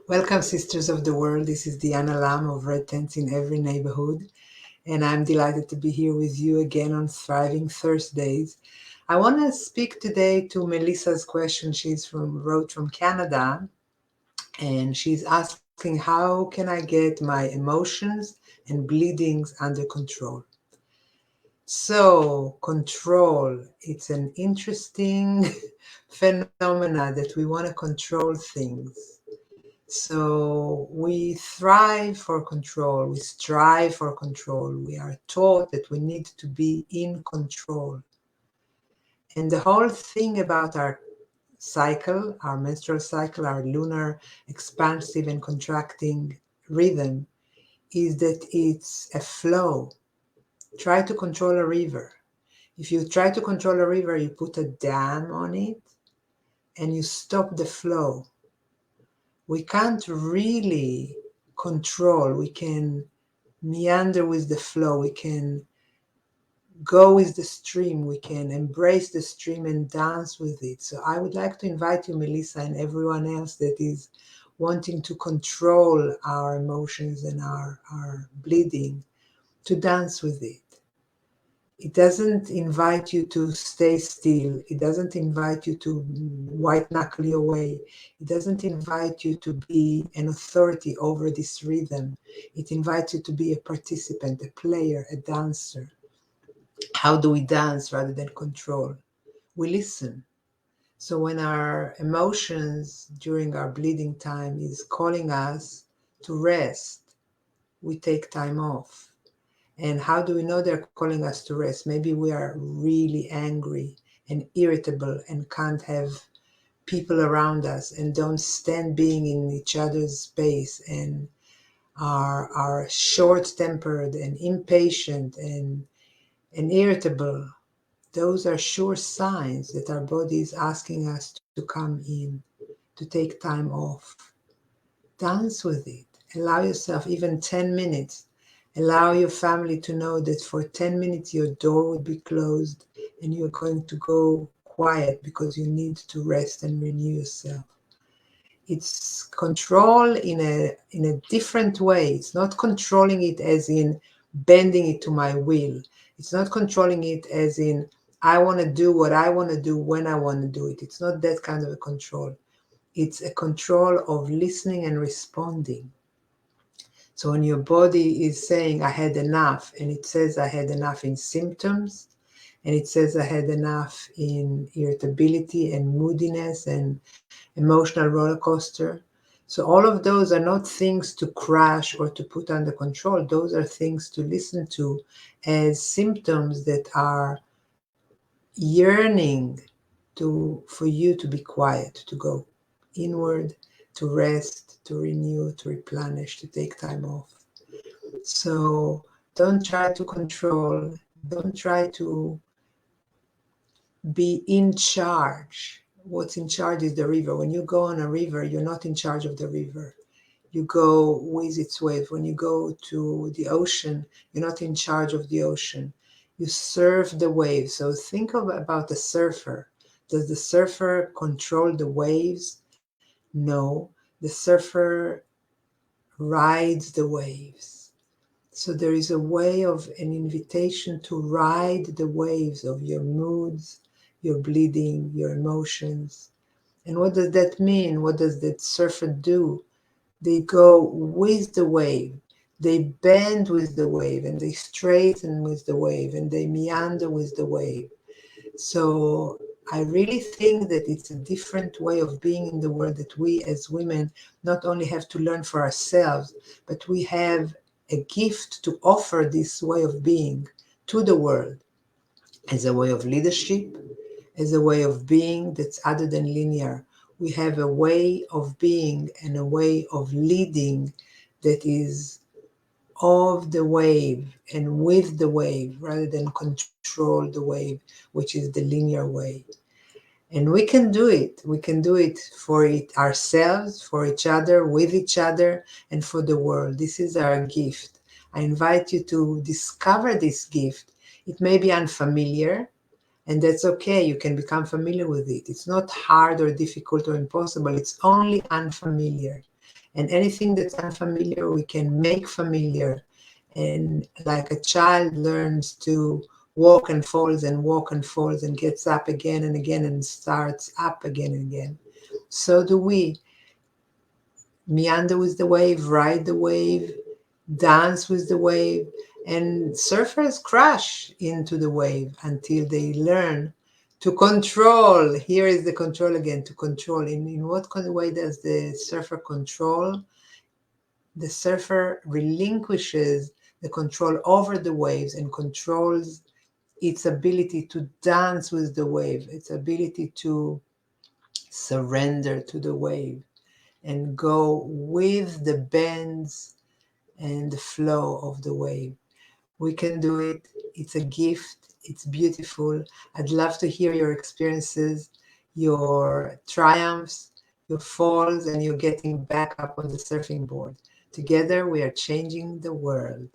Welcome, Sisters of the World. This is DeAnna Lam of Red Tents in Every Neighborhood, and I'm delighted to be here with you again on Thriving Thursdays. I want to speak today to Melissa's question. Wrote from Canada, and she's asking, how can I get my emotions and bleedings under control? So, control, it's an interesting phenomena that we want to control things. So we thrive for control, we strive for control, we are taught that we need to be in control. And the whole thing about our cycle, our menstrual cycle, our lunar expansive and contracting rhythm is that it's a flow. Try to control a river. If you try to control a river, you put a dam on it and you stop the flow. We can't really control. We can meander with the flow. We can go with the stream. We can embrace the stream and dance with it. So I would like to invite you, Melissa, and everyone else that is wanting to control our emotions and our bleeding, to dance with it. It doesn't invite you to stay still. It doesn't invite you to white knuckle your way. It doesn't invite you to be an authority over this rhythm. It invites you to be a participant, a player, a dancer. How do we dance rather than control? We listen. So when our emotions during our bleeding time is calling us to rest, we take time off. And how do we know they're calling us to rest? Maybe we are really angry and irritable and can't have people around us and don't stand being in each other's space and are short-tempered and impatient and irritable. Those are sure signs that our body is asking us to come in, to take time off. Dance with it. Allow yourself even 10 minutes. Allow your family to know that for 10 minutes your door would be closed and you're going to go quiet because you need to rest and renew yourself. It's control in a different way. It's not controlling it as in bending it to my will. It's not controlling it as in I want to do what I want to do when I want to do it. It's not that kind of a control. It's a control of listening and responding. So when your body is saying, I had enough, and it says I had enough in symptoms, and it says I had enough in irritability and moodiness and emotional roller coaster. So all of those are not things to crash or to put under control. Those are things to listen to as symptoms that are yearning for you to be quiet, to go inward, to rest, to renew, to replenish, to take time off. So don't try to control, don't try to be in charge. What's in charge is the river. When you go on a river, you're not in charge of the river. You go with its wave. When you go to the ocean, you're not in charge of the ocean. You surf the waves. So think about the surfer. Does the surfer control the waves? No. The surfer rides the waves. So there is a way of an invitation to ride the waves of your moods, your bleeding, your emotions. And what does that mean? What does that surfer do? They go with the wave. They bend with the wave and they straighten with the wave and they meander with the wave. So I really think that it's a different way of being in the world that we as women not only have to learn for ourselves, but we have a gift to offer this way of being to the world as a way of leadership, as a way of being that's other than linear. We have a way of being and a way of leading that is of the wave and with the wave rather than control the wave, which is the linear way. And we can do it. We can do it for it ourselves, for each other, with each other, and for the world. This is our gift. I invite you to discover this gift. It may be unfamiliar, and that's okay. You can become familiar with it. It's not hard or difficult or impossible. It's only unfamiliar. And anything that's unfamiliar, we can make familiar. And like a child learns to walk and falls and walk and falls and gets up again and again and starts up again and again, so do we. Meander with the wave, ride the wave, dance with the wave, and surfers crash into the wave until they learn to control. Here is the control again, to control. In what way does the surfer control? The surfer relinquishes the control over the waves and controls its ability to dance with the wave, its ability to surrender to the wave and go with the bends and the flow of the wave. We can do it. It's a gift. It's beautiful. I'd love to hear your experiences, your triumphs, your falls, and your getting back up on the surfing board. Together, we are changing the world.